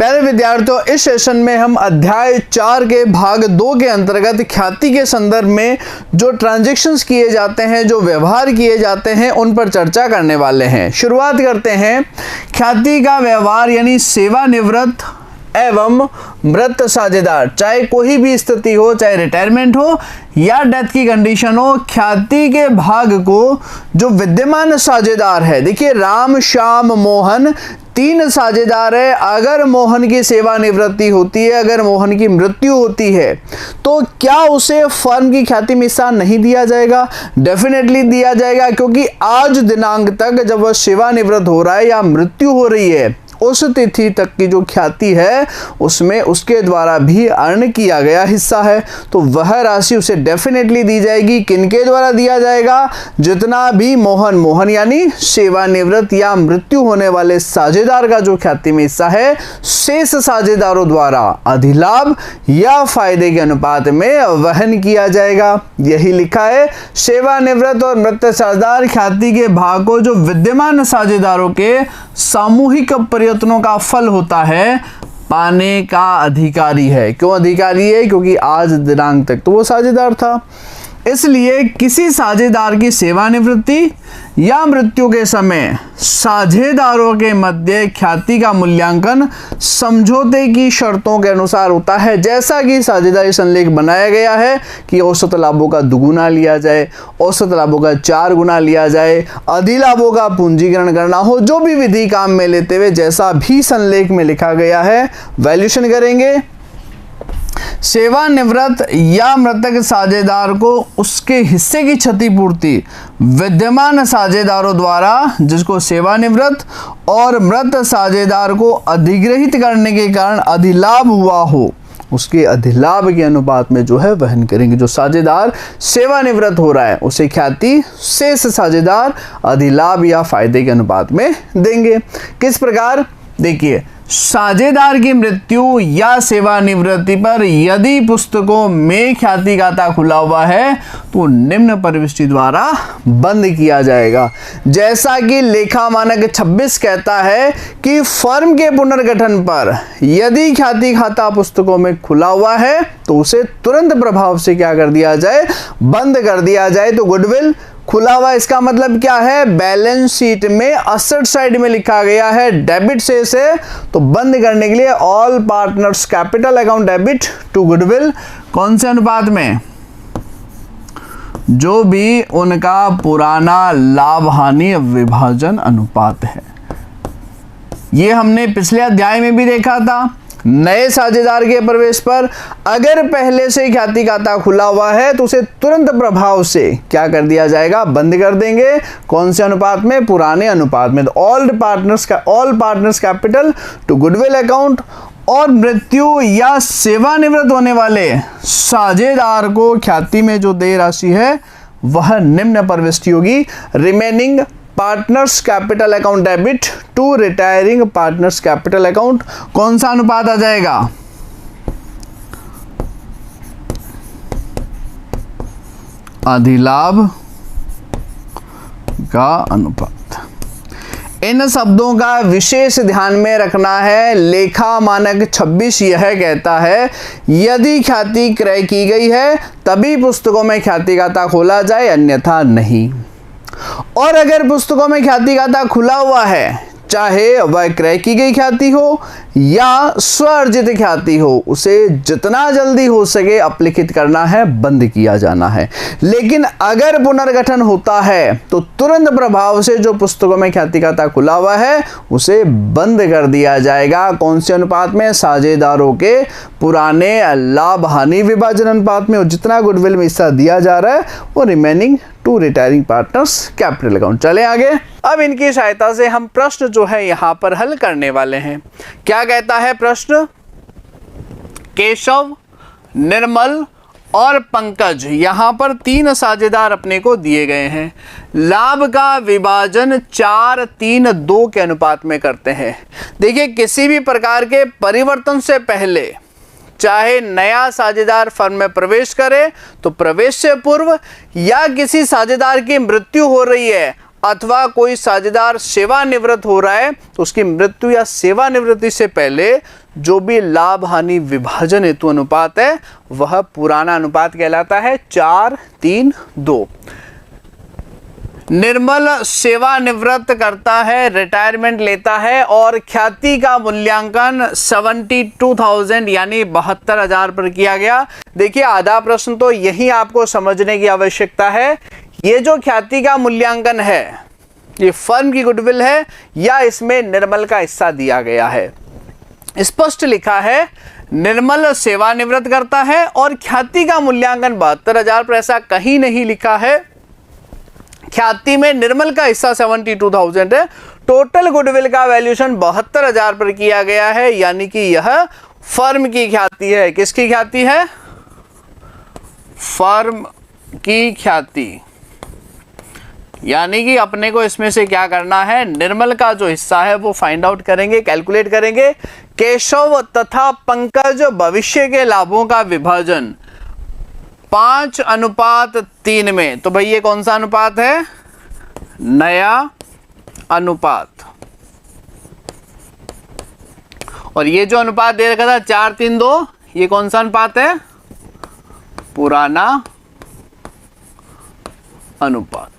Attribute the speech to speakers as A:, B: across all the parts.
A: प्यारे विद्यार्थियों, इस सेशन में हम अध्याय 4 के भाग 2 के अंतर्गत ख्याति के संदर्भ में जो ट्रांजैक्शंस किए जाते हैं, जो व्यवहार किए जाते हैं, उन पर चर्चा करने वाले हैं। शुरुआत करते हैं। ख्याति का व्यवहार यानी सेवानिवृत्त एवं मृत साझेदार, चाहे कोई भी स्थिति हो, चाहे रिटायरमेंट हो या डेथ की कंडीशन हो, ख्याति के भाग को जो विद्यमान साझेदार है, देखिए राम, श्याम, मोहन 3 साझेदार है। अगर मोहन की सेवानिवृत्ति होती है, अगर मोहन की मृत्यु होती है, तो क्या उसे फर्म की ख्याति में हिस्सा नहीं दिया जाएगा? डेफिनेटली दिया जाएगा, क्योंकि आज दिनांक तक जब वह सेवानिवृत्त हो रहा है या मृत्यु हो रही है, उस तिथि तक की जो ख्याति है उसमें उसके द्वारा भी अर्न किया गया हिस्सा है, तो वह राशि उसे डेफिनेटली दी जाएगी। किनके द्वारा दिया जाएगा? जितना भी मोहन यानी सेवानिवृत्त या मृत्यु होने वाले साझेदार का जो ख्याति में हिस्सा है, शेष साझेदारों द्वारा अधिलाभ या फायदे के अनुपात में वहन किया जाएगा। यही लिखा है। सेवानिवृत्त और मृत साझेदार ख्याति के भाग को जो विद्यमान साझेदारों के सामूहिक प्रयत्नों का फल होता है, पाने का अधिकारी है। क्यों अधिकारी है? क्योंकि आज दिनांक तक तो वो साझेदार था। इसलिए किसी साझेदार की सेवानिवृत्ति या मृत्यु के समय साझेदारों के मध्य ख्याति का मूल्यांकन समझौते की शर्तों के अनुसार होता है। जैसा कि साझेदारी संलेख बनाया गया है कि औसत लाभों का दुगुना लिया जाए, औसत लाभों का 4 गुना लिया जाए, अधिलाभों का पूंजीकरण करना हो, जो भी विधि काम में लेते हुए जैसा भी संलेख में लिखा गया है, वैल्यूएशन करेंगे। सेवानिवृत्त या मृतक साझेदार को उसके हिस्से की क्षतिपूर्ति विद्यमान साझेदारों द्वारा, जिसको सेवानिवृत्त और मृत साझेदार को अधिग्रहित करने के कारण अधिलाभ हुआ हो, उसके अधिलाभ के अनुपात में जो है वहन करेंगे। जो साझेदार सेवानिवृत्त हो रहा है उसे ख्याति शेष साझेदार अधिलाभ या फायदे के अनुपात में देंगे। किस प्रकार? देखिए, साझेदार की मृत्यु या सेवानिवृत्ति पर यदि पुस्तकों में ख्याति खाता खुला हुआ है तो निम्न प्रविष्टि द्वारा बंद किया जाएगा। जैसा कि लेखा मानक 26 कहता है कि फर्म के पुनर्गठन पर यदि ख्याति खाता पुस्तकों में खुला हुआ है तो उसे तुरंत प्रभाव से क्या कर दिया जाए? बंद कर दिया जाए। तो गुडविल खुला हुआ, इसका मतलब क्या है? बैलेंस शीट में असेट साइड में लिखा गया है डेबिट शेष है, तो बंद करने के लिए all partners capital account debit to goodwill कौन से अनुपात में? जो भी उनका पुराना लाभ हानि विभाजन अनुपात है। ये हमने पिछले अध्याय में भी देखा था। नए साझेदार के प्रवेश पर अगर पहले से ख्याति खाता खुला हुआ है तो उसे तुरंत प्रभाव से क्या कर दिया जाएगा? बंद कर देंगे। कौन से अनुपात में? पुराने अनुपात में। All partners capital to goodwill account. और मृत्यु या सेवानिवृत्त होने वाले साझेदार को ख्याति में जो देय राशि है वह निम्न प्रविष्टि होगी। Remaining partners capital account debit to retiring partners capital account. कौन सा अनुपात आ जाएगा? अधिलाभ का अनुपात। इन शब्दों का विशेष ध्यान में रखना है। लेखा मानक 26 यह कहता है यदि ख्याति क्रय की गई है तभी पुस्तकों में ख्याति खाता खोला जाए, अन्यथा नहीं। और अगर पुस्तकों में ख्याति खाता खुला हुआ है, चाहे वह क्रय की गई ख्याति हो या स्वअर्जित ख्याति हो, उसे जितना जल्दी हो सके अपलिखित करना है, बंद किया जाना है। लेकिन अगर पुनर्गठन होता है तो तुरंत प्रभाव से जो पुस्तकों में ख्याति खाता खुला हुआ है उसे बंद कर दिया जाएगा। कौन से अनुपात में? साझेदारों के पुराने लाभ हानि विभाजन अनुपात में। और जितना गुडविल में हिस्सा दिया जा रहा है वो remaining to retiring partners capital account. चले आगे। अब इनकी सहायता से हम प्रश्न जो है यहां पर हल करने वाले हैं। क्या कहता है प्रश्न? केशव, निर्मल और पंकज, यहां पर 3 साझेदार अपने को दिए गए हैं। लाभ का विभाजन 4-3-2 के अनुपात में करते हैं। देखिए, किसी भी प्रकार के परिवर्तन से पहले चाहे नया साझेदार फर्म में प्रवेश करे तो प्रवेश से पूर्व या किसी साझेदार की मृत्यु हो रही है अथवा कोई साझेदार सेवानिवृत्त हो रहा है तो उसकी मृत्यु या सेवानिवृत्ति से पहले जो भी लाभ हानि विभाजन हेतु अनुपात है वह पुराना अनुपात कहलाता है 4:3:2। निर्मल सेवानिवृत्त करता है, रिटायरमेंट लेता है और ख्याति का मूल्यांकन 72,000 यानी 72,000 पर किया गया। देखिए आधा प्रश्न तो यही आपको समझने की आवश्यकता है, ये जो ख्याति का मूल्यांकन है ये फर्म की गुडविल है या इसमें निर्मल का हिस्सा दिया गया है। स्पष्ट लिखा है निर्मल सेवानिवृत्त करता है और ख्याति का मूल्यांकन 72,000 पर, ऐसा कहीं नहीं लिखा है। ख्याति में निर्मल का हिस्सा 72,000 है, टोटल गुडविल का वैल्यूएशन 72,000 पर किया गया है, यानी कि यह फर्म की ख्याति है। किसकी ख्याति है? फर्म की ख्याति। यानी कि अपने को इसमें से क्या करना है, निर्मल का जो हिस्सा है वो फाइंड आउट करेंगे, कैलकुलेट करेंगे। केशव तथा पंकज भविष्य के लाभों का विभाजन 5:3 में, तो भाई ये कौन सा अनुपात है? नया अनुपात। और ये जो अनुपात दे रखा था 4:3:2, ये कौन सा अनुपात है? पुराना अनुपात।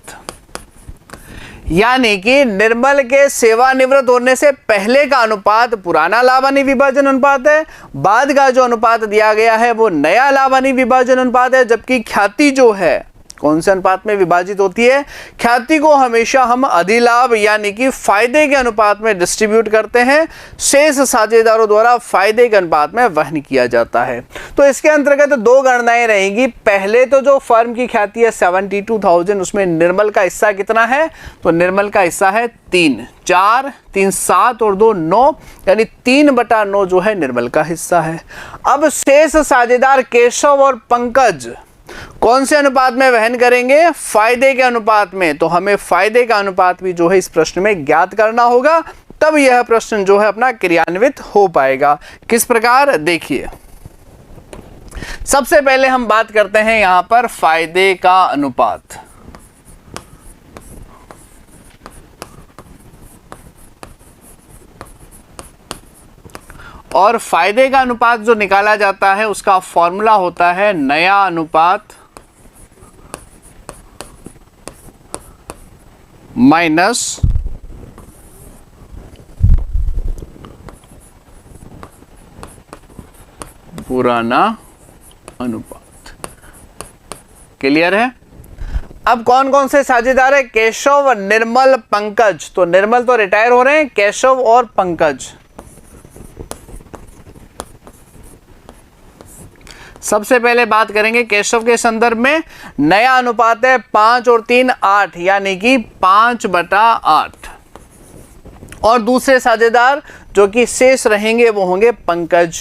A: यानी कि निर्मल के सेवानिवृत्त होने से पहले का अनुपात पुराना लाभ हानि विभाजन अनुपात है, बाद का जो अनुपात दिया गया है वो नया लाभ हानि विभाजन अनुपात है। जबकि ख्याति जो है कौन से अनुपात में विभाजित होती है? ख्याति को हमेशा हम अधिलाभ यानी कि फायदे के अनुपात में डिस्ट्रीब्यूट करते हैं, शेष साझेदारों द्वारा फायदे के अनुपात में वहन किया जाता है। तो इसके अंतर्गत दो गणनाएं रहेंगी। पहले तो जो फर्म की ख्याति है 72,000, उसमें निर्मल का हिस्सा कितना है? तो निर्मल का हिस्सा है 3, 4, 3, 7 और 2, 9, यानी 3/9 जो है निर्मल का हिस्सा है। अब शेष साझेदार केशव और पंकज कौन से अनुपात में वहन करेंगे? फायदे के अनुपात में। तो हमें फायदे का अनुपात भी जो है इस प्रश्न में ज्ञात करना होगा, तब यह प्रश्न जो है अपना क्रियान्वित हो पाएगा। किस प्रकार? देखिए सबसे पहले हम बात करते हैं यहां पर फायदे का अनुपात। और फायदे का अनुपात जो निकाला जाता है उसका फॉर्मूला होता है नया अनुपात माइनस पुराना अनुपात। क्लियर है? अब कौन कौन से साझेदार है? केशव, निर्मल, पंकज। तो निर्मल तो रिटायर हो रहे हैं, केशव और पंकज। सबसे पहले बात करेंगे केशव के संदर्भ में। नया अनुपात है 5 और 3 8, यानी कि 5/8। और दूसरे साझेदार जो कि शेष रहेंगे वो होंगे पंकज।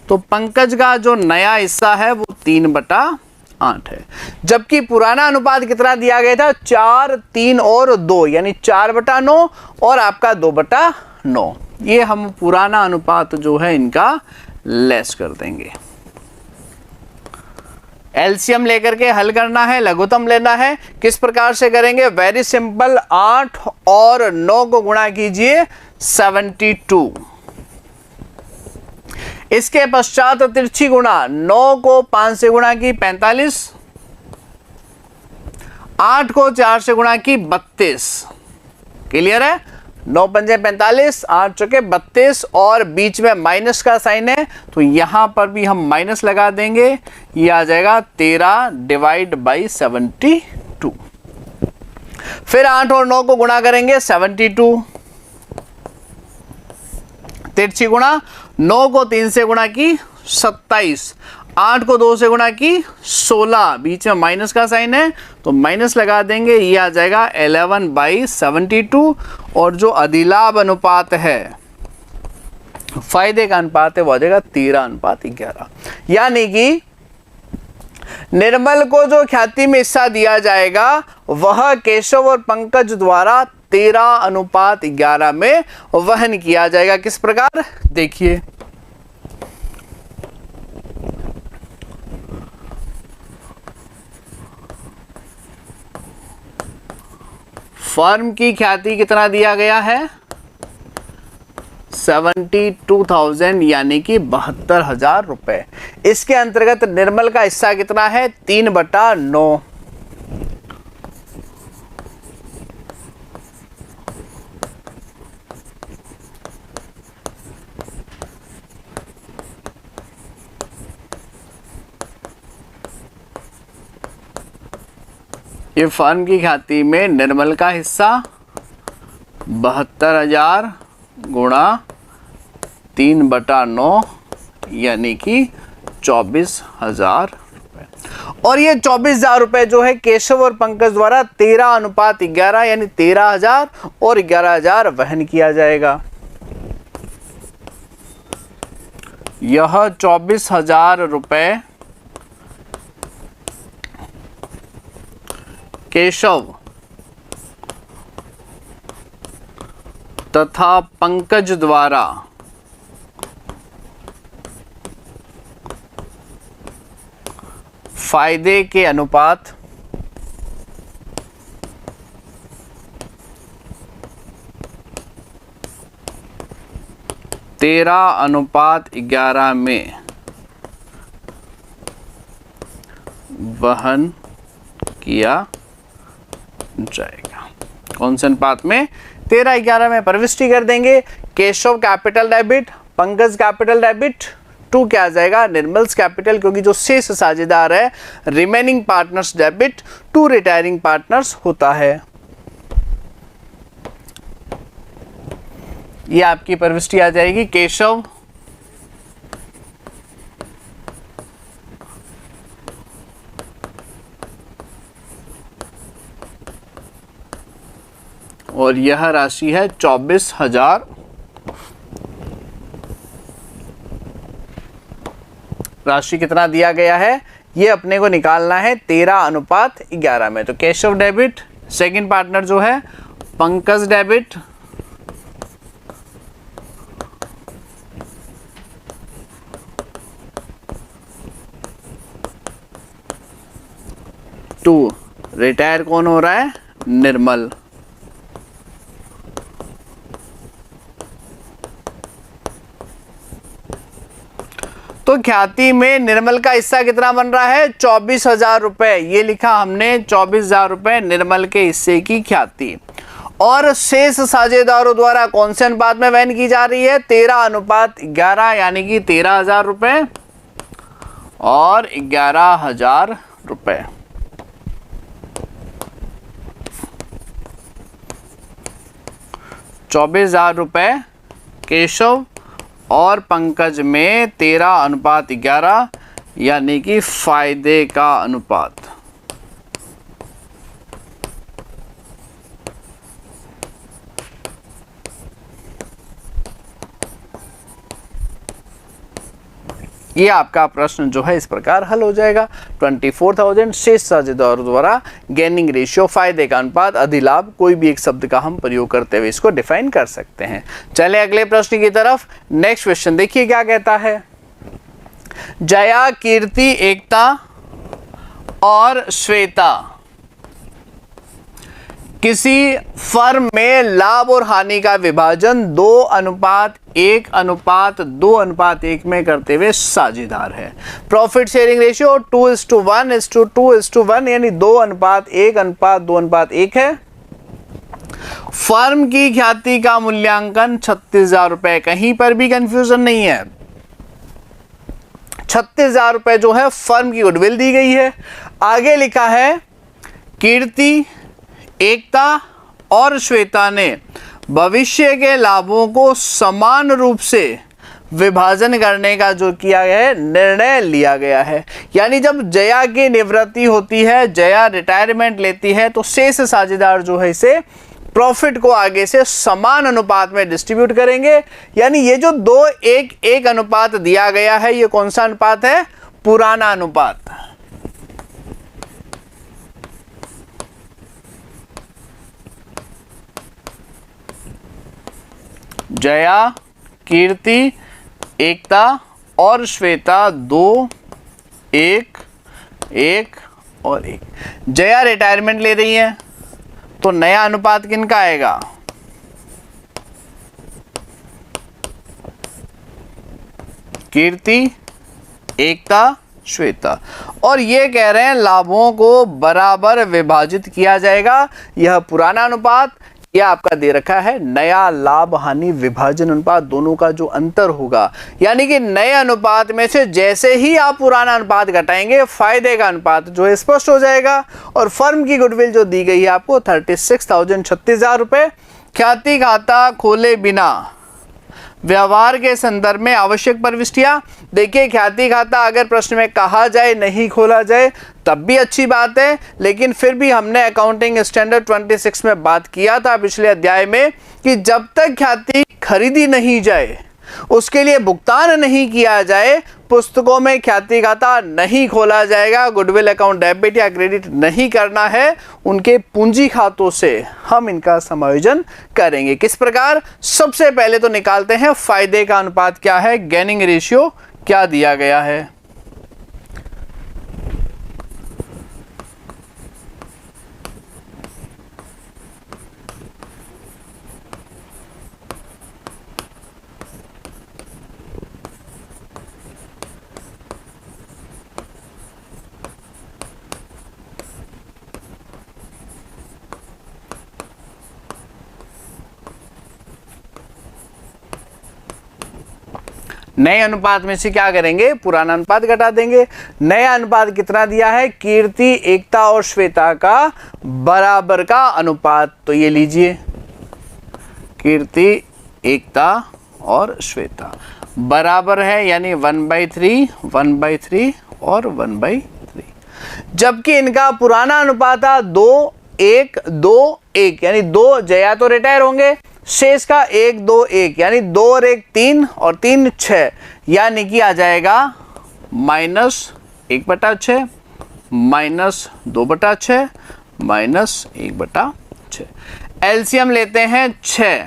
A: तो पंकज का जो नया हिस्सा है वो 3/8 है। जबकि पुराना अनुपात कितना दिया गया था? 4, 3 और 2, यानी 4/9 और आपका 2/9। ये हम पुराना अनुपात जो है इनका लेस कर देंगे। एलसीएम लेकर के हल करना है, लघुत्तम लेना है। किस प्रकार से करेंगे? वेरी सिंपल, 8 और 9 को गुणा कीजिए 72। इसके पश्चात तिरछी गुणा, 9 को 5 से गुणा की 45, 8 को 4 से गुणा की 32। क्लियर है? 9 पंजे 45, 8 चौके 32 और बीच में माइनस का साइन है तो यहां पर भी हम माइनस लगा देंगे। ये आ जाएगा 13/72। फिर 8 और 9 को गुणा करेंगे 72। तिरछी गुणा, 9 को 3 से गुणा की 27, 8 को 2 से गुणा की 16, बीच में माइनस का साइन है तो माइनस लगा देंगे। ये आ जाएगा 11/72। और जो अधिलाभ अनुपात है, फायदे का अनुपात है, वो आ जाएगा 13:11। यानी कि निर्मल को जो ख्याति में हिस्सा दिया जाएगा वह केशव और पंकज द्वारा 13:11 में वहन किया जाएगा। किस प्रकार? देखिए फर्म की ख्याति कितना दिया गया है? 72,000 यानी कि 72,000 रुपए। इसके अंतर्गत निर्मल का हिस्सा कितना है? 3/9। ये फर्म की ख्याति में निर्मल का हिस्सा 72,000 गुणा 3/9 यानी कि 24,000 रुपये। और ये 24,000 रुपये जो है केशव और पंकज द्वारा 13:11 यानी 13,000 और 11,000 वहन किया जाएगा। यह 24,000 रुपये केशव तथा पंकज द्वारा फायदे के अनुपात 13:11 में वहन किया जाएगा। कौन से अनुपात में? 13:11 में प्रविष्टि कर देंगे। Keshav capital debit, Pankaj capital debit, to क्या आ जाएगा? निर्मल्स कैपिटल, क्योंकि जो शेष साझेदार है remaining partners debit to retiring partners होता है। ये आपकी प्रविष्टि आ जाएगी। केशव और यह राशि है 24,000। राशि कितना दिया गया है ये अपने को निकालना है 13:11 में। तो केशव डेबिट, सेकंड पार्टनर जो है पंकज डेबिट, टू रिटायर कौन हो रहा है? निर्मल। तो ख्याति में निर्मल का हिस्सा कितना बन रहा है? 24,000 रुपए। ये लिखा हमने 24,000 रुपए निर्मल के हिस्से की ख्याति। और शेष साझेदारों द्वारा कौन से अनुपात में वहन की जा रही है? 13:11 यानी कि 13,000 रुपए और 11,000 रुपए। ₹24,000 केशव और पंकज में 13:11 यानी कि फायदे का अनुपात। ये आपका प्रश्न जो है इस प्रकार हल हो जाएगा। 24,000 शेष साझेदारों द्वारा गेनिंग रेशियो, फायदे का अनुपात, अधिलाभ, कोई भी एक शब्द का हम प्रयोग करते हुए इसको डिफाइन कर सकते हैं। चले अगले प्रश्न की तरफ। नेक्स्ट क्वेश्चन देखिए क्या कहता है। जया, कीर्ति, एकता और श्वेता किसी फर्म में लाभ और हानि का विभाजन 2:1:2:1 में करते हुए साझेदार है। प्रॉफिट शेयरिंग रेशियो 2:1:2:1 यानी 2:1:2:1 है। फर्म की ख्याति का मूल्यांकन 36,000 रुपए। कहीं पर भी कंफ्यूजन नहीं है। 36,000 रुपए जो है फर्म की गुडविल दी गई है। आगे लिखा है कीर्ति, एकता और श्वेता ने भविष्य के लाभों को समान रूप से विभाजन करने का जो किया गया है निर्णय लिया गया है। यानी जब जया की निवृत्ति होती है, जया रिटायरमेंट लेती है, तो शेष साझेदार जो है इसे प्रॉफिट को आगे से समान अनुपात में डिस्ट्रीब्यूट करेंगे। यानी ये जो 2:1:1 अनुपात दिया गया है ये कौन सा अनुपात है? पुराना अनुपात। जया, कीर्ति, एकता और श्वेता 2:1:1 और 1। जया रिटायरमेंट ले रही है, तो नया अनुपात किनका आएगा? कीर्ति, एकता, श्वेता। और ये कह रहे हैं लाभों को बराबर विभाजित किया जाएगा। यह पुराना अनुपात, यह आपका दे रखा है नया लाभ हानि विभाजन अनुपात, दोनों का जो अंतर होगा, यानी कि नए अनुपात में से जैसे ही आप पुराना अनुपात घटाएंगे फायदे का अनुपात जो है स्पष्ट हो जाएगा। और फर्म की गुडविल जो दी गई है आपको 36,000 रुपए। ख्याति खाता खोले बिना व्यवहार के संदर्भ में आवश्यक प्रविष्टियां। देखिए, ख्याति खाता अगर प्रश्न में कहा जाए नहीं खोला जाए तब भी अच्छी बात है, लेकिन फिर भी हमने अकाउंटिंग स्टैंडर्ड 26 में बात किया था पिछले अध्याय में कि जब तक ख्याति खरीदी नहीं जाए, उसके लिए भुगतान नहीं किया जाए, पुस्तकों में ख्याति खाता नहीं खोला जाएगा। गुडविल अकाउंट डेबिट या क्रेडिट नहीं करना है, उनके पूंजी खातों से हम इनका समायोजन करेंगे। किस प्रकार? सबसे पहले तो निकालते हैं फायदे का अनुपात क्या है, गेनिंग रेशियो क्या दिया गया है। नए अनुपात में से क्या करेंगे? पुराना अनुपात घटा देंगे। नया अनुपात कितना दिया है? कीर्ति, एकता और श्वेता का बराबर का अनुपात। तो ये लीजिए, कीर्ति, एकता और श्वेता बराबर है, यानी 1/3, 1/3 और 1/3। जबकि इनका पुराना अनुपात था 2, 1, 2, 1, यानी 2 जया तो रिटायर होंगे, शेष का 1, 2, 1, यानी 2 और 1 3 और 3 6, यानी कि आ जाएगा -1/6 -2/6 -1/6। एलसीएम लेते हैं 6।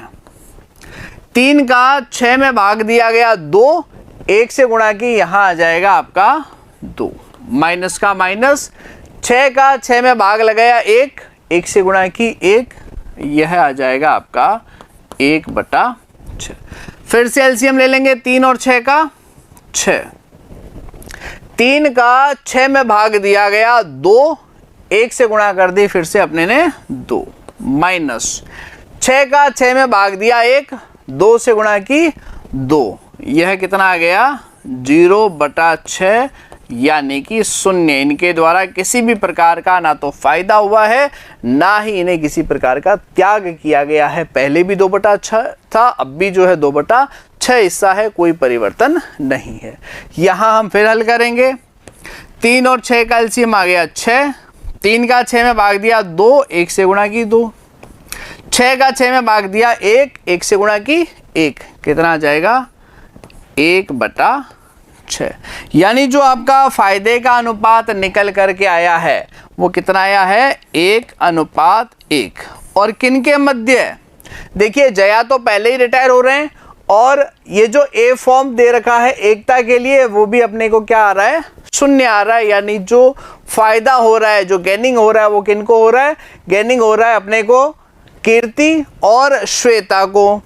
A: 3 का 6 में भाग दिया गया 2, 1 से गुणा की, यहां आ जाएगा आपका 2, माइनस का माइनस। 6 का 6 में भाग लगाया 1, 1 से गुणा की 1, यह आ जाएगा आपका 1/6। फिर से एलसीएम ले लेंगे 3 और 6 का, 6। 3 का 6 में भाग दिया गया 2, 1 से गुणा कर दी फिर से अपने ने 2, माइनस 6 का 6 में भाग दिया 1, 2 से गुणा की 2, यह कितना आ गया? 0/6, यानी कि 0। इनके द्वारा किसी भी प्रकार का ना तो फायदा हुआ है, ना ही इन्हें किसी प्रकार का त्याग किया गया है। पहले भी 2/6 था, अब भी जो है 2/6 हिस्सा है, कोई परिवर्तन नहीं है। यहां हम फिर हल करेंगे। 3 और 6 का एलसीएम आ गया 6। 3 का 6 में भाग दिया 2, 1 से गुणा की 2। 6 का 6 में भाग दिया 1, 1 से गुणा की 1, कितना आ जाएगा? 1/6। यानी जो आपका फायदे का अनुपात निकल करके आया है वो कितना आया है? 1/1। और किनके मध्य? देखिए, जया तो पहले ही रिटायर हो रहे हैं, और ये जो ए फॉर्म दे रखा है एकता के लिए, वो भी अपने को क्या आ रहा है? 0 आ रहा है। यानी जो फायदा हो रहा है, जो गेनिंग हो रहा है, वो किनको हो रहा है? गेनिंग हो रहा है अपने को कीर्ति और श्वेता को।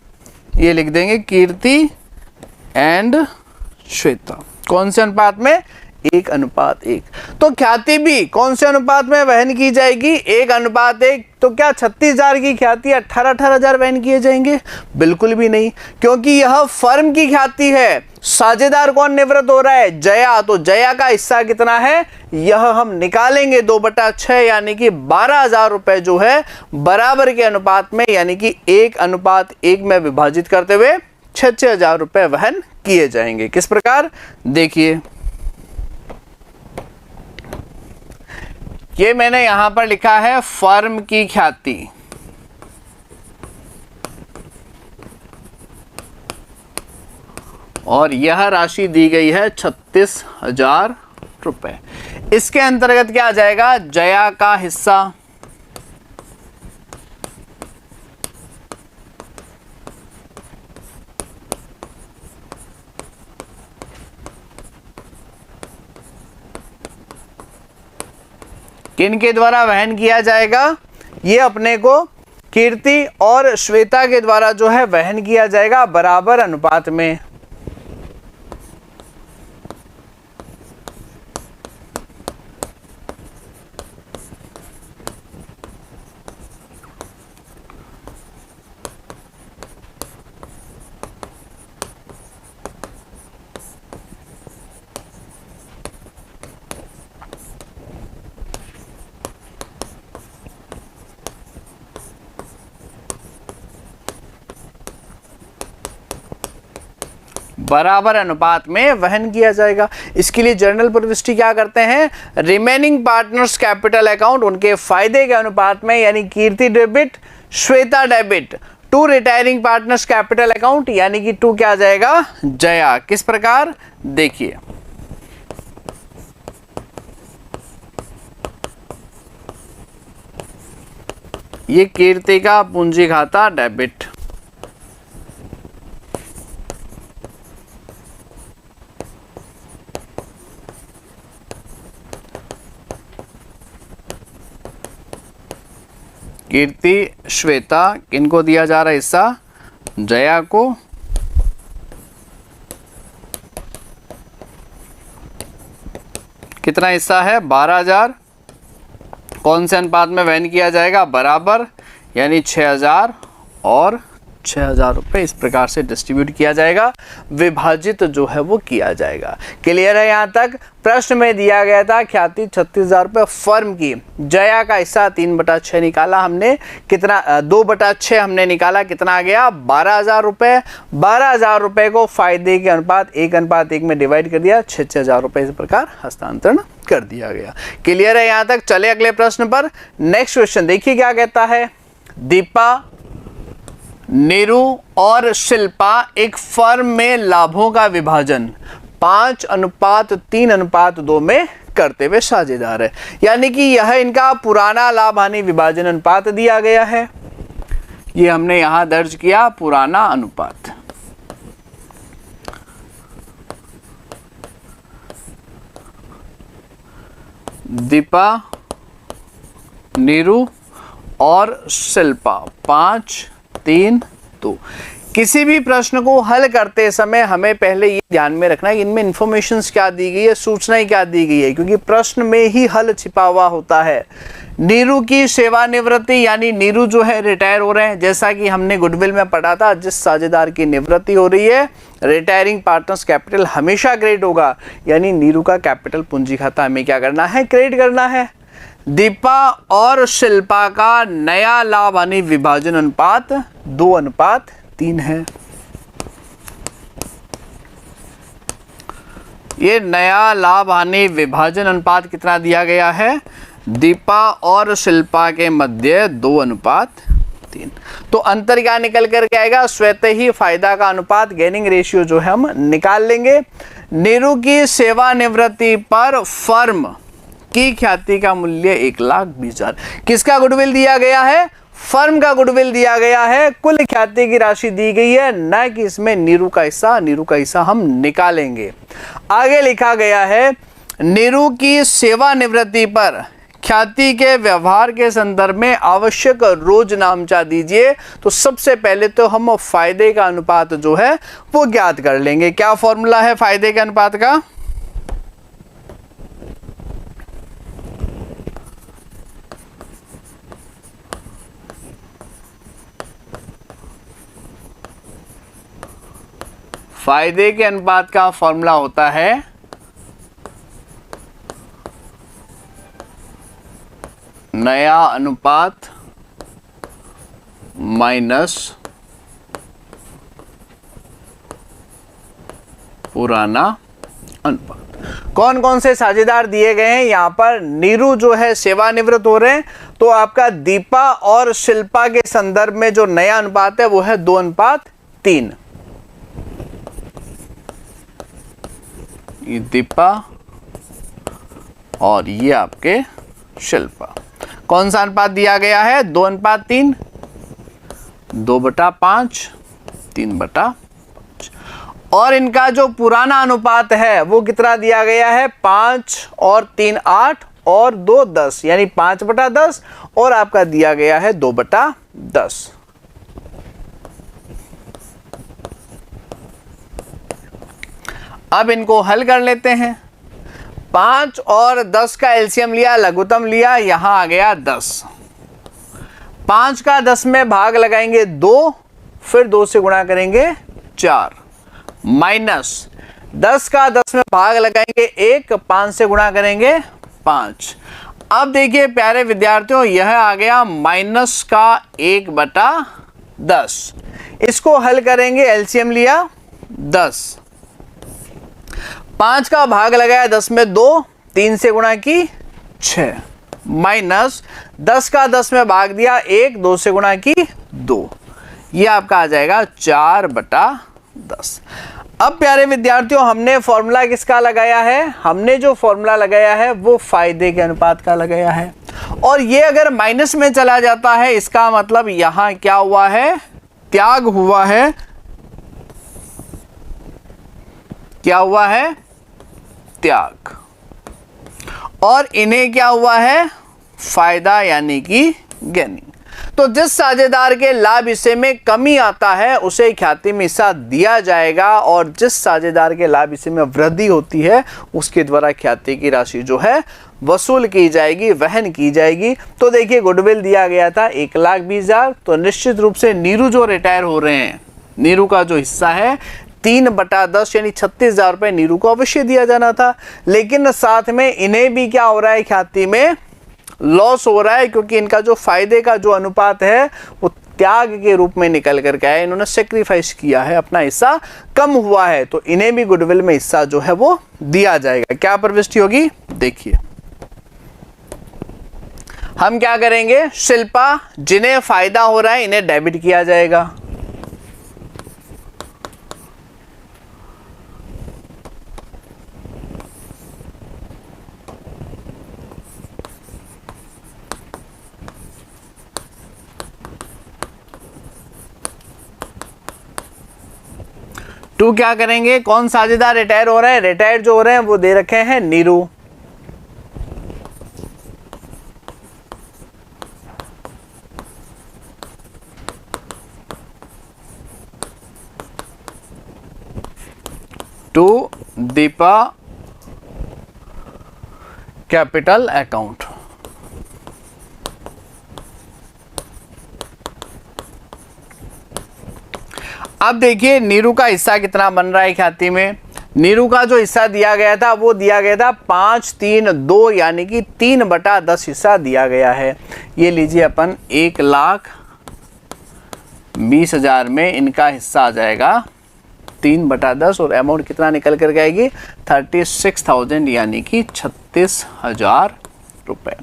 A: ये लिख देंगे, कीर्ति एंड श्वेता। कौन से अनुपात में? 1/1। तो ख्याति भी कौन से अनुपात में वहन की जाएगी? 1/1। तो क्या 36,000 की ख्याति 18,000 वहन किए जाएंगे? बिल्कुल भी नहीं, क्योंकि यह फर्म की ख्याति है। साझेदार कौन निवृत्त हो रहा है? जया। तो जया का हिस्सा कितना है? यह हम निकालेंगे 2/6, यानी कि 12,000 रुपए जो है बराबर के अनुपात में, यानी कि 1/1 में विभाजित करते हुए 6,000 रुपए वहन किए जाएंगे। किस प्रकार? देखिए, ये मैंने यहां पर लिखा है फर्म की ख्याति, और यह राशि दी गई है 36,000 रुपए। इसके अंतर्गत क्या आ जाएगा? जया का हिस्सा, किनके द्वारा वहन किया जाएगा? ये अपने को कीर्ति और श्वेता के द्वारा जो है वहन किया जाएगा बराबर अनुपात में। बराबर अनुपात में वहन किया जाएगा। इसके लिए जर्नल प्रविष्टि क्या करते हैं, रिमेनिंग पार्टनर्स कैपिटल अकाउंट उनके फायदे के अनुपात में, यानी Kirti debit Shweta debit to retiring partners capital account, यानी कि टू क्या आ जाएगा, जया। किस प्रकार, देखिए ये कीर्ति का पूंजी खाता डेबिट, कीर्ति श्वेता किनको दिया जा रहा है हिस्सा, जया को। कितना हिस्सा है, 12,000। कौन से अनुपात में वहन किया जाएगा, बराबर, यानी 6,000 और 6,000 रुपये इस प्रकार से डिस्ट्रीब्यूट किया जाएगा, विभाजित जो है वो किया जाएगा। क्लियर है यहाँ तक। प्रश्न में दिया गया था ख्याति 36,000 रुपये फर्म की, जया का हिस्सा 3/6 निकाला हमने, कितना 2/6 हमने निकाला, कितना आ गया 12,000 रुपये। 12,000 रुपये को फायदे के अनुपात 1:1 में डिवाइड कर दिया, 6,000 रुपये इस प्रकार हस्तांतरण कर दिया गया। क्लियर है यहाँ तक। चले अगले प्रश्न पर। नेक्स्ट क्वेश्चन देखिए क्या कहता है, दीपा, नीरू और शिल्पा एक फर्म में लाभों का विभाजन 5:3:2 में करते हुए साझेदार है, यानी कि यह इनका पुराना लाभ हानि विभाजन अनुपात दिया गया है। ये हमने यहां दर्ज किया पुराना अनुपात। दीपा, नीरू और शिल्पा 5:3:2। किसी भी प्रश्न को हल करते समय हमें पहले ये ध्यान में रखना है इनमें इंफॉर्मेशंस क्या दी गई है, सूचनाएं क्या दी गई है, क्योंकि प्रश्न में ही हल छिपा हुआ होता है। नीरू की सेवानिवृत्ति, यानी नीरू जो है रिटायर हो रहे हैं, जैसा कि हमने गुडविल में पढ़ा था, जिस साझेदार की निवृत्ति हो रही है रिटायरिंग पार्टनर्स कैपिटल हमेशा क्रेडिट होगा, यानी नीरू का कैपिटल पूंजी खाता हमें क्या करना है, क्रेडिट करना है। दीपा और शिल्पा का नया लाभ हानि विभाजन अनुपात 2:3 है। ये नया लाभ हानि विभाजन अनुपात कितना दिया गया है, दीपा और शिल्पा के मध्य 2:3। तो अंतर क्या निकल कर के आएगा, स्वतः ही फायदा का अनुपात गेनिंग रेशियो जो है हम निकाल लेंगे। नीरू की सेवानिवृत्ति पर फर्म की ख्याति का मूल्य 1,20,000। किसका गुडविल दिया गया है, फर्म का गुडविल दिया गया है, कुल ख्याति की राशि दी गई है, न कि इसमें नीरू का हिस्सा। नीरू का हिस्सा हम निकालेंगे। आगे लिखा गया है, नीरू की सेवानिवृत्ति पर ख्याति के व्यवहार के संदर्भ में आवश्यक रोज नामचा दीजिए। तो सबसे पहले तो हम फायदे का अनुपात जो है वो ज्ञात कर लेंगे। क्या फॉर्मूला है फायदे के अनुपात का, फायदे के अनुपात का फॉर्मूला होता है नया अनुपात माइनस पुराना अनुपात। कौन कौन से साझेदार दिए गए हैं यहां पर, नीरू जो है सेवानिवृत्त हो रहे हैं, तो आपका दीपा और शिल्पा के संदर्भ में जो नया अनुपात है वो है 2:3। ये दीपा और ये आपके शिल्पा। कौन सा अनुपात दिया गया है, 2:3, 2/5, 3/5। और इनका जो पुराना अनुपात है वो कितना दिया गया है, 5 और 3 8 और 2 10 यानी 5/10 और आपका दिया गया है 2/10। अब इनको हल कर लेते हैं। 5 और 10 का एलसीएम लिया, लघुत्तम लिया, यहां आ गया 10। 5 का 10 में भाग लगाएंगे 2, फिर 2 से गुणा करेंगे 4, माइनस 10 का 10 में भाग लगाएंगे 1, 5 से गुणा करेंगे 5। अब देखिए प्यारे विद्यार्थियों, यह आ गया माइनस का 1/10। इसको हल करेंगे, एलसीएम लिया 10, 5 का भाग लगाया 10 में 2, 3 से गुणा की 6, माइनस 10 का 10 में भाग दिया 1, 2 से गुणा की 2, यह आपका आ जाएगा 4/10। अब प्यारे विद्यार्थियों, हमने फॉर्मूला किसका लगाया है? हमने जो फॉर्मूला लगाया है वो फायदे के अनुपात का लगाया है, और ये अगर माइनस में चला जाता है इसका मतलब यहां क्या हुआ है? त्याग हुआ है। क्या हुआ है? त्याग। और इन्हें क्या हुआ है? फायदा यानी कि गेनिंग। तो जिस साझेदार के लाभ हिस्से में कमी आता है उसे ख्याति में हिस्सा दिया जाएगा, और जिस साझेदार के लाभ हिस्से में वृद्धि होती है उसके द्वारा ख्याति की राशि जो है वसूल की जाएगी, वहन की जाएगी। तो देखिए गुडविल दिया गया था 1,20,000, तो निश्चित रूप से नीरू जो रिटायर हो रहे हैं, नीरू का जो हिस्सा है 3/10 यानी 36,000 रुपये नीरू को अवश्य दिया जाना था, लेकिन साथ में इन्हें भी क्या हो रहा है? ख्याति में लॉस हो रहा है, क्योंकि इनका जो फायदे का जो अनुपात है वो त्याग के रूप में निकल करके आया, इन्होंने सेक्रीफाइस किया है, अपना हिस्सा कम हुआ है, तो इन्हें भी गुडविल में हिस्सा जो है वो दिया जाएगा। क्या प्रविष्टि होगी? देखिए हम क्या करेंगे, शिल्पा जिन्हें फायदा हो रहा है इन्हें डेबिट किया जाएगा, टू क्या करेंगे, कौन साझेदार रिटायर हो रहा है? रिटायर जो हो रहे हैं वो दे रखे हैं Neeru, to Deepa capital account. अब देखिए नीरू का हिस्सा कितना बन रहा है ख्याति में। नीरू का जो हिस्सा दिया गया था वो दिया गया था 5, 3, 2 यानी कि 3/10 हिस्सा दिया गया है। ये लीजिए अपन 1,20,000 में इनका हिस्सा आ जाएगा 3/10, और अमाउंट कितना निकल कर आएगी? 36,000 यानी कि 36,000 रुपए।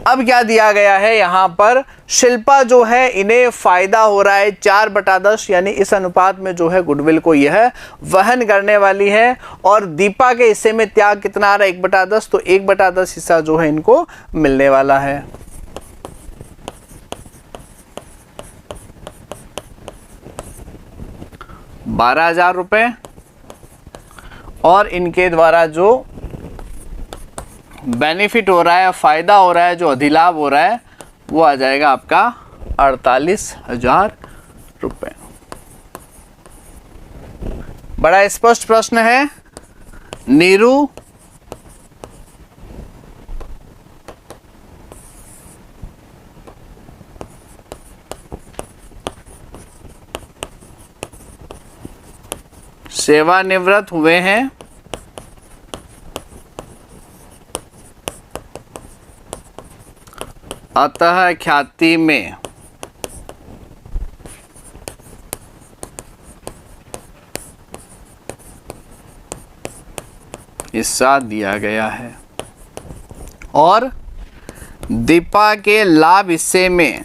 A: अब क्या दिया गया है यहाँ पर? शिल्पा जो है इन्हें फायदा हो रहा है 4/10 यानी इस अनुपात में जो है गुडविल को यह वहन करने वाली है, और दीपा के हिस्से में त्याग कितना आ रहा है? 1/10, तो 1/10 हिस्सा जो है इनको मिलने वाला है। ₹12,000, और इनके द्वारा जो बेनिफिट हो रहा है, फायदा हो रहा है, जो अधिलाभ हो रहा है वो आ जाएगा आपका 48,000 रुपये। बड़ा स्पष्ट प्रश्न है। नीरू सेवानिवृत्त हुए हैं, अतः ख्याति में हिस्सा दिया गया है, और दीपा के लाभ हिस्से में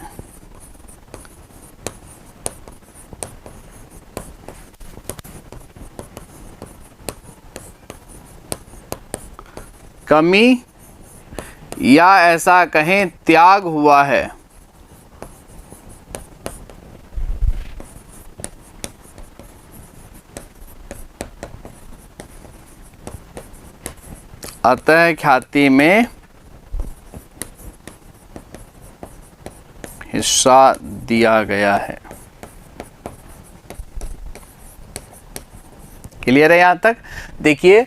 A: कमी या ऐसा कहें त्याग हुआ है। अतः ख्याति में हिस्सा दिया गया है। क्लियर है यहां तक? देखिए,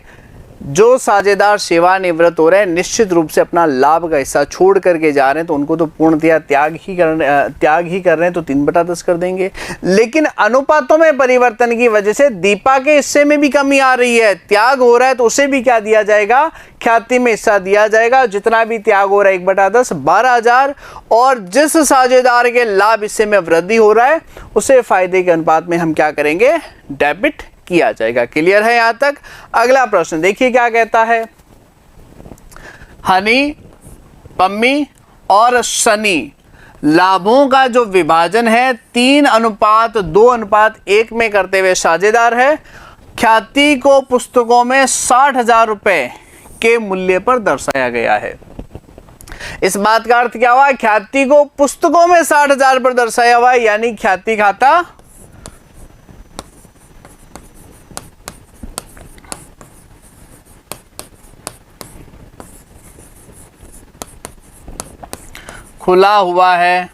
A: जो साझेदार सेवानिवृत्त हो रहे हैं, निश्चित रूप से अपना लाभ का हिस्सा छोड़ करके जा रहे हैं, तो उनको तो पूर्णतया त्याग ही कर रहे हैं, तो 3/10 कर देंगे। लेकिन अनुपातों में परिवर्तन की वजह से दीपा के हिस्से में भी कमी आ रही है, त्याग हो रहा है, तो उसे भी क्या दिया जाएगा? ख्याति में हिस्सा दिया जाएगा। जितना भी त्याग हो रहा है 1/10 12,000, और जिस साझेदार के लाभ हिस्से में वृद्धि हो रहा है उसे फायदे के अनुपात में हम क्या करेंगे? डेबिट किया जाएगा। क्लियर है यहां तक? अगला प्रश्न देखिए क्या कहता है। हनी, पम्मी और सनी लाभों का जो विभाजन है 3:2:1 में करते हुए साझेदार है। ख्याति को पुस्तकों में 60,000 रुपए के मूल्य पर दर्शाया गया है। इस बात का अर्थ क्या हुआ? ख्याति को पुस्तकों में 60,000 पर दर्शाया हुआ है, यानी ख्याति खाता खुला हुआ है,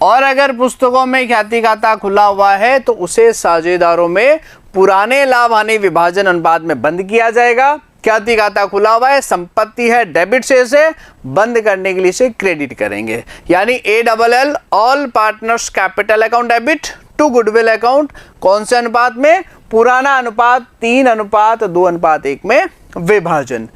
A: और अगर पुस्तकों में ख्याति खाता खुला हुआ है तो उसे साझेदारों में पुराने लाभ हानि विभाजन अनुपात में बंद किया जाएगा। ख्याति खाता खुला हुआ है, संपत्ति है, डेबिट से इसे बंद करने के लिए इसे क्रेडिट करेंगे, यानी ALL all partners capital account debit to goodwill account. कौन से अनुपात में? पुराना अनुपात 3:2:1 में विभाजन।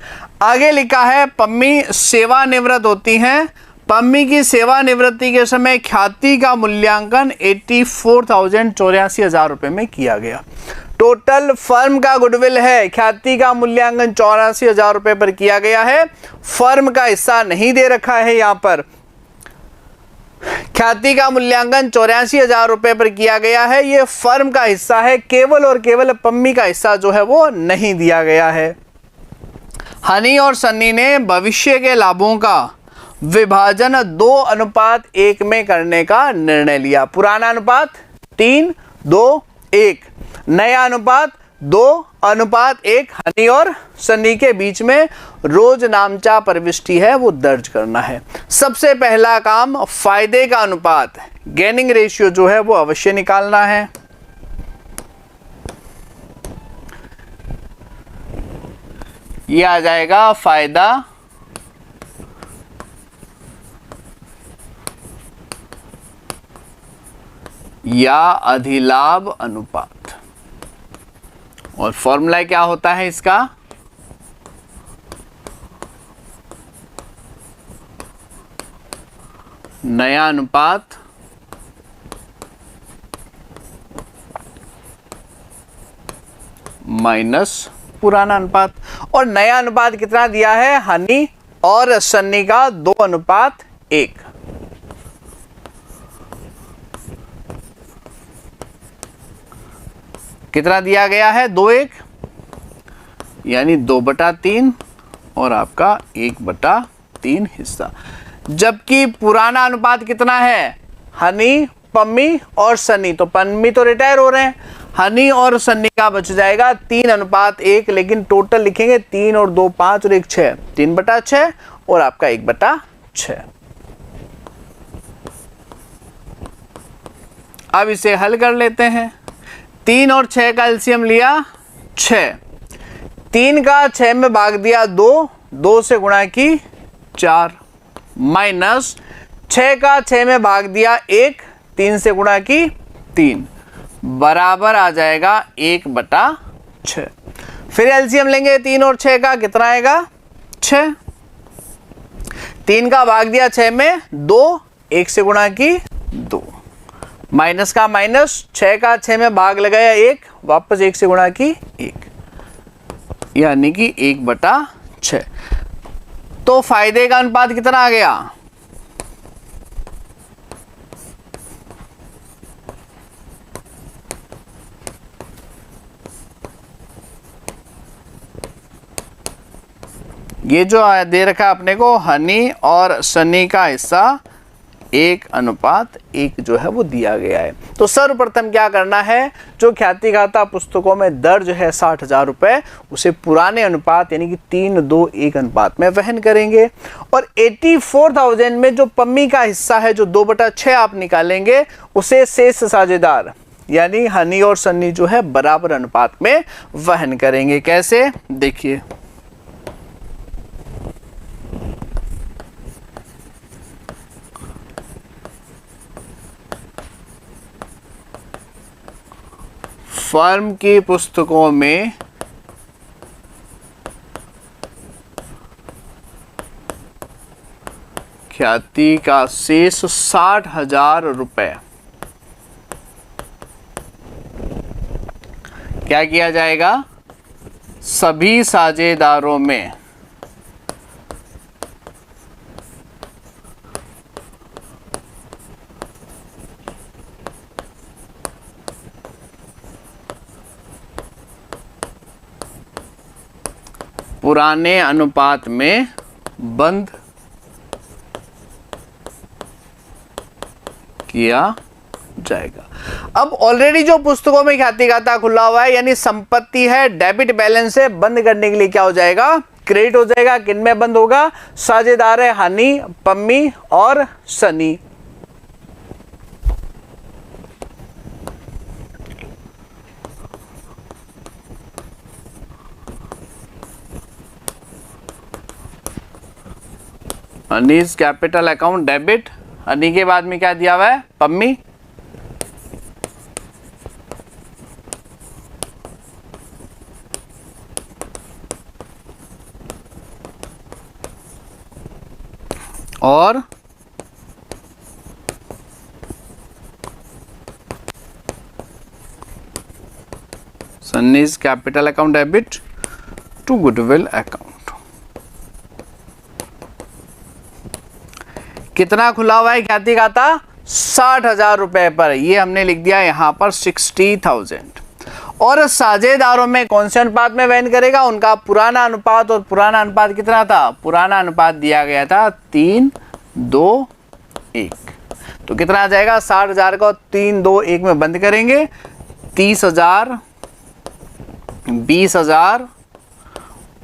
A: आगे लिखा है पम्मी सेवानिवृत्त होती हैं। पम्मी की सेवानिवृत्ति के समय ख्याति का मूल्यांकन 84,84,000 रुपए में किया गया। टोटल फर्म का गुडविल है, ख्याति का मूल्यांकन 84,000 रुपए पर किया गया है। फर्म का हिस्सा नहीं दे रखा है यहां पर। ख्याति का मूल्यांकन 84,000 रुपए पर किया गया है, ये फर्म का हिस्सा है, केवल और केवल पम्मी का हिस्सा जो है वो नहीं दिया गया है। हनी और सन्नी ने भविष्य के लाभों का विभाजन 2:1 में करने का निर्णय लिया। पुराना अनुपात 3:2:1, नया अनुपात 2:1। हनी और सन्नी के बीच में रोज नामचा प्रविष्टि है वो दर्ज करना है। सबसे पहला काम फायदे का अनुपात, गेनिंग रेशियो जो है वो अवश्य निकालना है। ये आ जाएगा फायदा या अधिलाभ अनुपात, और फॉर्मूला क्या होता है इसका? नया अनुपात माइनस पुराना अनुपात। और नया अनुपात कितना दिया है? हनी और सन्नी का 2:1। कितना दिया गया है? 2:1, यानी 2/3 और आपका 1/3 हिस्सा। जबकि पुराना अनुपात कितना है? हनी, पम्मी और सन्नी, तो पम्मी तो रिटायर हो रहे हैं, हनी और सन्नी का बच जाएगा 3:1, लेकिन टोटल लिखेंगे 3 और 2 5 और 1 6, 3/6 और आपका 1/6। अब इसे हल कर लेते हैं। 3 और 6 का एलसीएम लिया 6, 3 का 6 में भाग दिया 2, 2 से गुणा की 4, माइनस 6 का 6 में भाग दिया 1, 3 से गुणा की 3, बराबर आ जाएगा 1/6। फिर एलसीएम लेंगे 3 और 6 का, कितना आएगा? 6। 3 का भाग दिया 6 में 2, 1 से गुणा की 2, माइनस का माइनस, 6 का 6 में भाग लगाया 1, वापस 1 से गुणा की 1, यानी कि 1/6। तो फायदे का अनुपात कितना आ गया? ये जो दे रखा है अपने को, हनी और सनी का हिस्सा 1:1 जो है वो दिया गया है। तो सर्वप्रथम क्या करना है, जो ख्याति गाथा पुस्तकों में दर्ज है 60,000 रुपये, उसे पुराने अनुपात यानी कि 3:2:1 अनुपात में वहन करेंगे। और 84,000 में जो पम्मी का हिस्सा है जो 2/6 आप निकालेंगे, उसे शेष साझेदार यानी हनी और सन्नी जो है बराबर अनुपात में वहन करेंगे। कैसे, देखिए फर्म की पुस्तकों में ख्याति का शेष 60,000 रुपये क्या किया जाएगा, सभी साझेदारों में पुराने अनुपात में बंद किया जाएगा। अब ऑलरेडी जो पुस्तकों में ख्याति गाथा खुला हुआ है यानी संपत्ति है, डेबिट बैलेंस है, बंद करने के लिए क्या हो जाएगा, क्रेडिट हो जाएगा। किन में बंद होगा, साझेदार है हनी, पम्मी और Sunny. Honey's capital account debit, Honey के बाद में क्या दिया हुआ है, पम्मी। और Sunny's capital account debit to goodwill account. कितना खुला हुआ है ख्याति गाथा, 60,000 रुपए पर, ये हमने लिख दिया यहां पर 60,000। और साझेदारों में कौन से अनुपात में वहन करेगा, उनका पुराना अनुपात। और पुराना अनुपात कितना था, पुराना अनुपात दिया गया था 3:2:1। तो कितना आ जाएगा, 60,000 को 3:2:1 में बंद करेंगे, 30,000, 20,000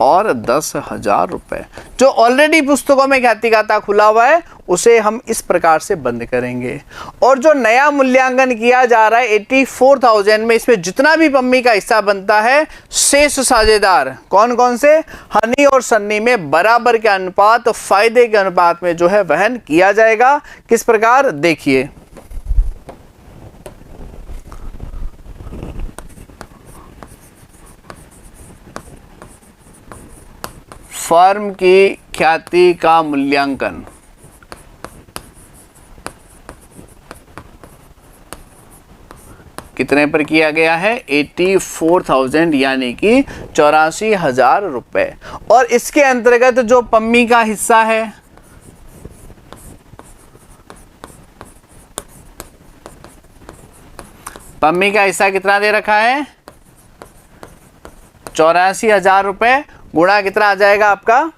A: और 10,000 रुपए। जो ऑलरेडी पुस्तकों में ख्याति गाथा खुला हुआ है उसे हम इस प्रकार से बंद करेंगे। और जो नया मूल्यांकन किया जा रहा है 84,000 में, इसमें जितना भी पम्मी का हिस्सा बनता है, शेष साझेदार कौन कौन से, हनी और सन्नी में बराबर के अनुपात, फायदे के अनुपात में जो है वहन किया जाएगा। किस प्रकार, देखिए फर्म की ख्याति का मूल्यांकन कितने पर किया गया है, 84,000 यानी कि 84,000 रुपए। और इसके अंतर्गत जो पम्मी का हिस्सा है, पम्मी का हिस्सा कितना दे रखा है, 84,000 रुपए, गुणा कितना आ जाएगा आपका,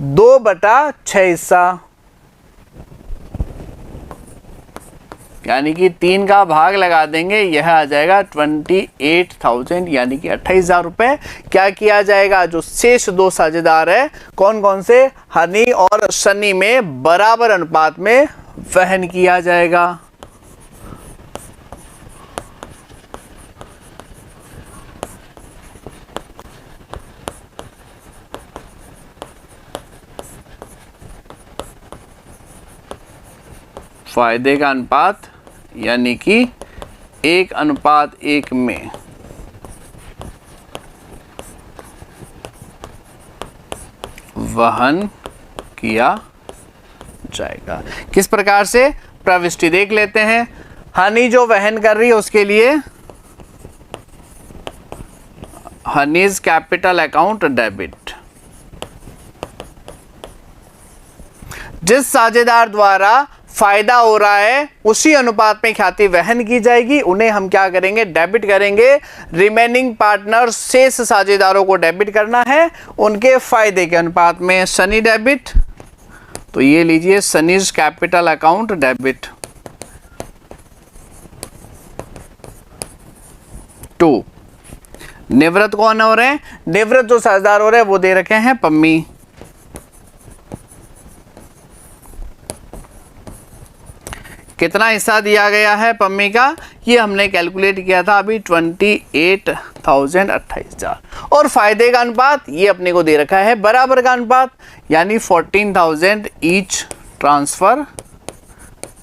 A: 2/6 हिस्सा, यानी कि 3 का भाग लगा देंगे, यह आ जाएगा 28,000 यानी कि 28,000 रुपए। क्या किया जाएगा, जो शेष 2 साझेदार है, कौन कौन से, हनी और सनी में बराबर अनुपात में वहन किया जाएगा। फायदे का अनुपात यानी कि 1:1 में वहन किया जाएगा। किस प्रकार से, प्रविष्टि देख लेते हैं। हनी जो वहन कर रही है उसके लिए हनीज कैपिटल अकाउंट डेबिट। जिस साझेदार द्वारा फायदा हो रहा है उसी अनुपात में ख्याति वहन की जाएगी, उन्हें हम क्या करेंगे, डेबिट करेंगे। रिमेनिंग पार्टनर शेष साझेदारों को डेबिट करना है उनके फायदे के अनुपात में। सनी डेबिट, तो ये लीजिए Sunny's capital account debit to. निवृत्त कौन हो रहे हैं? निवृत्त जो साझेदार हो रहे हैं वो दे रखे हैं पम्मी। कितना हिस्सा दिया गया है पम्मी का? ये हमने कैलकुलेट किया था अभी 28,028,000। और फायदे का अनुपात ये अपने को दे रखा है बराबर का अनुपात, यानी 14,000 ईच ट्रांसफर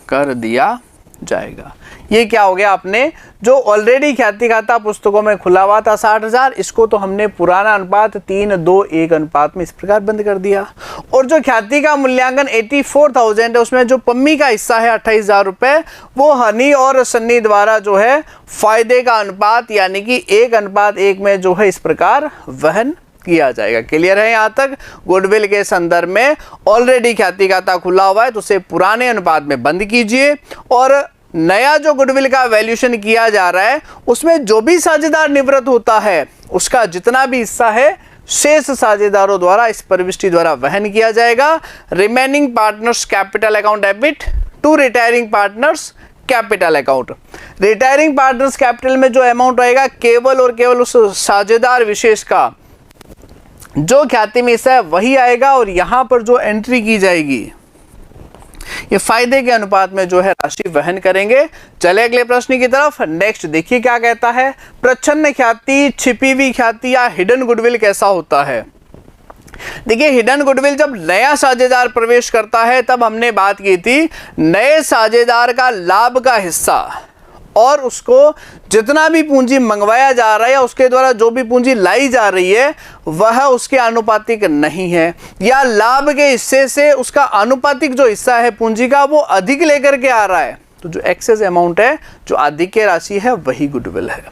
A: कर दिया जाएगा। ये क्या हो गया? आपने जो ऑलरेडी ख्याति खाता पुस्तकों में खुला हुआ था 60,000, इसको तो हमने पुराना अनुपात 3:2:1 अनुपात में इस प्रकार बंद कर दिया। और जो ख्याति का मूल्यांकन 84,000 है, उसमें जो पम्मी का हिस्सा है 28,000 रुपए, वो हनी और सन्नी द्वारा जो है फायदे का अनुपात यानी कि 1:1 में जो है इस प्रकार वहन किया जाएगा। क्लियर है यहाँ तक? गुडविल के संदर्भ में ऑलरेडी ख्याति खाता खुला हुआ है तो उसे पुराने अनुपात में बंद कीजिए, और नया जो गुडविल का वैल्यूएशन किया जा रहा है उसमें जो भी साझेदार निवृत्त होता है उसका जितना भी हिस्सा है शेष साझेदारों द्वारा इस प्रविष्टि द्वारा वहन किया जाएगा। Remaining partners capital account debit to retiring partners capital account. Retiring partners capital में जो अमाउंट रहेगा केवल और केवल उस साझेदार विशेष का जो ख्याति में हिस्सा है वही आएगा, और यहां पर जो एंट्री की जाएगी ये फायदे के अनुपात में जो है राशि वहन करेंगे। चले अगले प्रश्न की तरफ। नेक्स्ट देखिए क्या कहता है। प्रच्छन्न ख्याति, छिपी हुई ख्याति या हिडन गुडविल कैसा होता है? देखिए हिडन गुडविल जब नया साझेदार प्रवेश करता है तब हमने बात की थी नए साझेदार का लाभ का हिस्सा और उसको जितना भी पूंजी मंगवाया जा रहा है या उसके द्वारा जो भी पूंजी लाई जा रही है वह उसके आनुपातिक नहीं है, या लाभ के हिस्से से उसका आनुपातिक जो हिस्सा है पूंजी का वो अधिक लेकर के आ रहा है, तो जो एक्सेस अमाउंट है जो अधिक राशि है वही गुडविल है।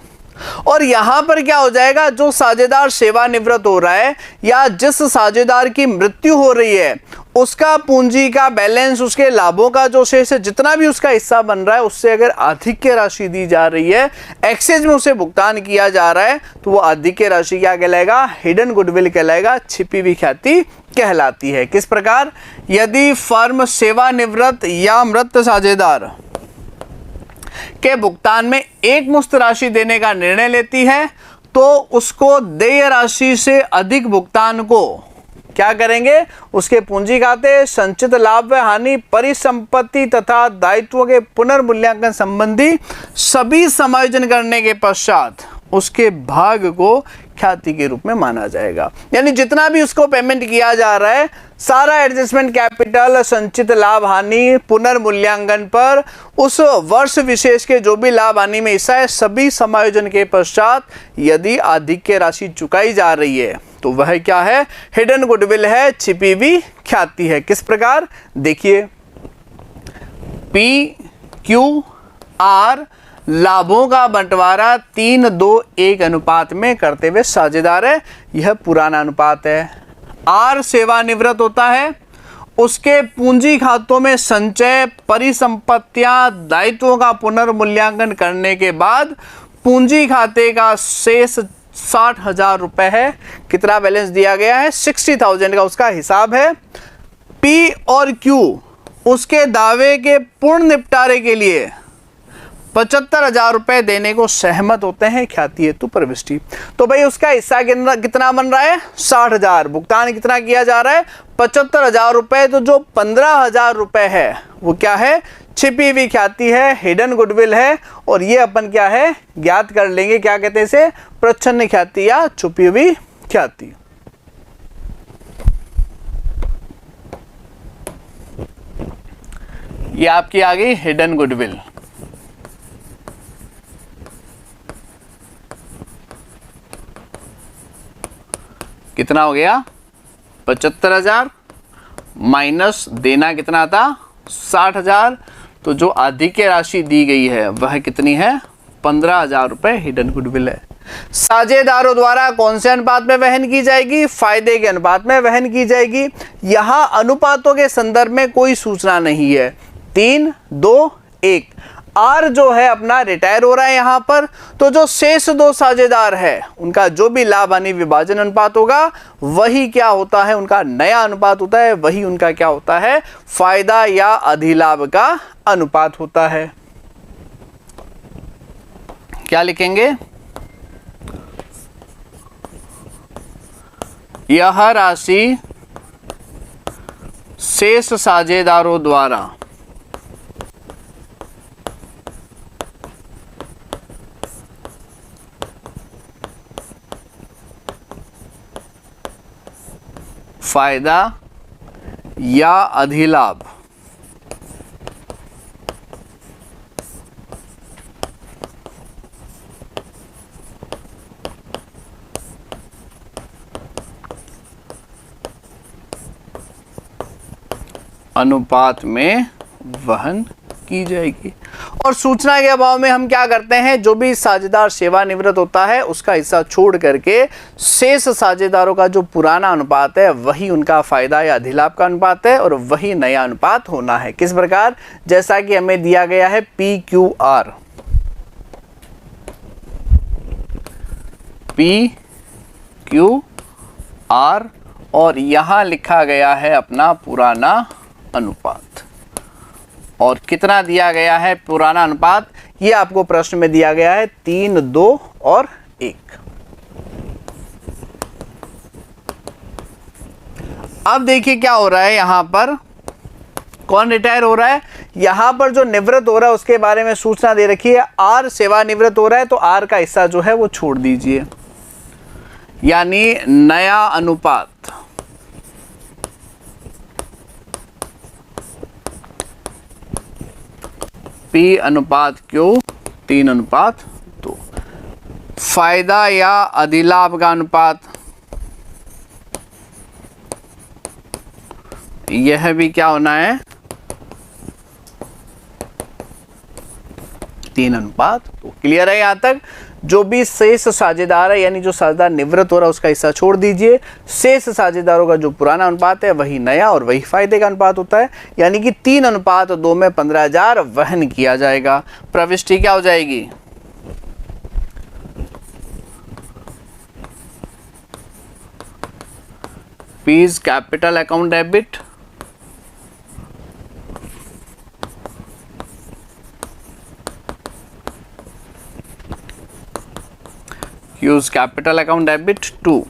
A: और यहां पर क्या हो जाएगा? जो साझेदार सेवानिवृत्त हो रहा है या जिस साझेदार की मृत्यु हो रही है उसका पूंजी का बैलेंस, उसके लाभों का जो शेष है जितना भी उसका हिस्सा बन रहा है उससे अगर अधिक राशि दी जा रही है, एक्सेस में उसे भुगतान किया जा रहा है, तो वो अधिक राशि क्या कहलाएगा? हिडन गुडविल कहलाएगा, छिपी हुई ख्याति कहलाती है। किस प्रकार? यदि फर्म सेवानिवृत्त या मृत साझेदार के भुगतान में एक मुश्त राशि देने का निर्णय लेती है तो उसको देय राशि से अधिक भुगतान को क्या करेंगे? उसके पूंजी खाते, संचित लाभ व हानि, परिसंपत्ति तथा दायित्वों के पुनर्मूल्यांकन संबंधी सभी समायोजन करने के पश्चात उसके भाग को ख्याति के रूप में माना जाएगा। यानी जितना भी उसको पेमेंट किया जा रहा है सारा एडजस्टमेंट कैपिटल, संचित लाभ हानि, पुनर्मूल्यांकन पर उस वर्ष विशेष के जो भी लाभ हानि में हिस्सा है सभी समायोजन के पश्चात यदि अधिक राशि चुकाई जा रही है तो वह क्या है? हिडन गुडविल है, छिपी हुई ख्याति है। किस प्रकार? देखिए PQR लाभों का बंटवारा 3:2:1 अनुपात में करते हुए साझेदार है, यह पुराना अनुपात है। R सेवानिवृत्त होता है, उसके पूंजी खातों में संचय, परिसंपत्तियां, दायित्वों का पुनर्मूल्यांकन करने के बाद पूंजी खाते का शेष 60,000 रुपए है। कितना बैलेंस दिया गया है? 60,000 का उसका हिसाब है। P और Q उसके दावे के पूर्ण निपटारे के लिए 75,000 रुपए देने को सहमत होते हैं ख्याति हेतु प्रविष्टि। तो भाई उसका हिस्सा कितना बन रहा है? 60,000। भुगतान कितना किया जा रहा है? 75,000 रुपए। तो जो 15,000 रुपए है वो क्या है? छिपी हुई ख्याति है, हिडन गुडविल है, और ये अपन क्या है? ज्ञात कर लेंगे, क्या कहते हैं इसे? प्रच्छन्न ख्याति या छुपी हुई ख्याति। ये आपकी आ गई हिडन गुडविल। कितना हो गया? 75,000 माइनस देना कितना था? 60,000। तो जो अधिक राशि दी गई है वह कितनी है? 15,000 रुपए हिडन गुडविल है। साझेदारों द्वारा कौन से अनुपात में वहन की जाएगी? फायदे के अनुपात में वहन की जाएगी। यहां अनुपातों के संदर्भ में कोई सूचना नहीं है। 3:2:1। आर जो है अपना रिटायर हो रहा है यहां पर, तो जो शेष दो साझेदार है उनका जो भी लाभ हानि विभाजन अनुपात होगा वही क्या होता है, उनका नया अनुपात होता है, वही उनका क्या होता है, फायदा या अधिलाभ का अनुपात होता है। क्या लिखेंगे, यह राशि शेष साझेदारों द्वारा फायदा या अधिलाभ अनुपात में वहन की जाएगी। और सूचना के अभाव में हम क्या करते हैं, जो भी साझेदार सेवानिवृत्त होता है उसका हिस्सा छोड़ करके शेष साझेदारों का जो पुराना अनुपात है वही उनका फायदा या अधिलाभ का अनुपात है और वही नया अनुपात होना है। किस प्रकार, जैसा कि हमें दिया गया है PQR, PQR और यहां लिखा गया है अपना पुराना अनुपात। और कितना दिया गया है पुराना अनुपात, ये आपको प्रश्न में दिया गया है 3, 2 और 1। अब देखिए क्या हो रहा है, यहां पर कौन रिटायर हो रहा है, यहां पर जो निवृत्त हो रहा है उसके बारे में सूचना दे रखी है। आर सेवानिवृत्त हो रहा है तो आर का हिस्सा जो है वो छोड़ दीजिए, यानी नया अनुपात P अनुपात Q 3 अनुपात 2। फायदा या अधिलाभ का अनुपात यह भी क्या होना है, 3 अनुपात 2। क्लियर है यहां तक। जो भी शेष साझेदार है यानी जो साझेदार निवृत्त हो रहा है उसका हिस्सा छोड़ दीजिए, शेष साझेदारों का जो पुराना अनुपात है वही नया और वही फायदे का अनुपात होता है, यानी कि 3 अनुपात 2 में 15,000 वहन किया जाएगा। प्रविष्टि क्या हो जाएगी, P's capital account debit Q's capital account debit to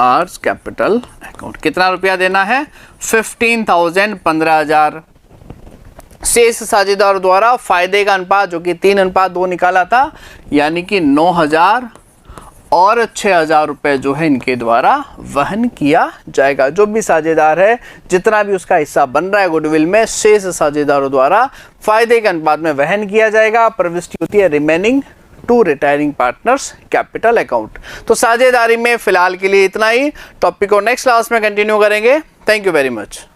A: R's capital account. कितना रुपया देना है, 15,000 15,000। शेष साझेदार द्वारा फायदे का अनुपात जो कि 3 अनुपात 2 निकाला था, यानी कि 9,000 और 6,000 रुपए जो है इनके द्वारा वहन किया जाएगा। जो भी साझेदार है जितना भी उसका हिस्सा बन रहा है गुडविल में, शेष साझेदारों द्वारा फायदे के अनुपात में वहन किया जाएगा। प्रविष्टि होती है remaining to retiring partners capital account. तो साझेदारी में फिलहाल के लिए इतना ही, टॉपिक को नेक्स्ट क्लास में कंटिन्यू करेंगे। Thank you very much.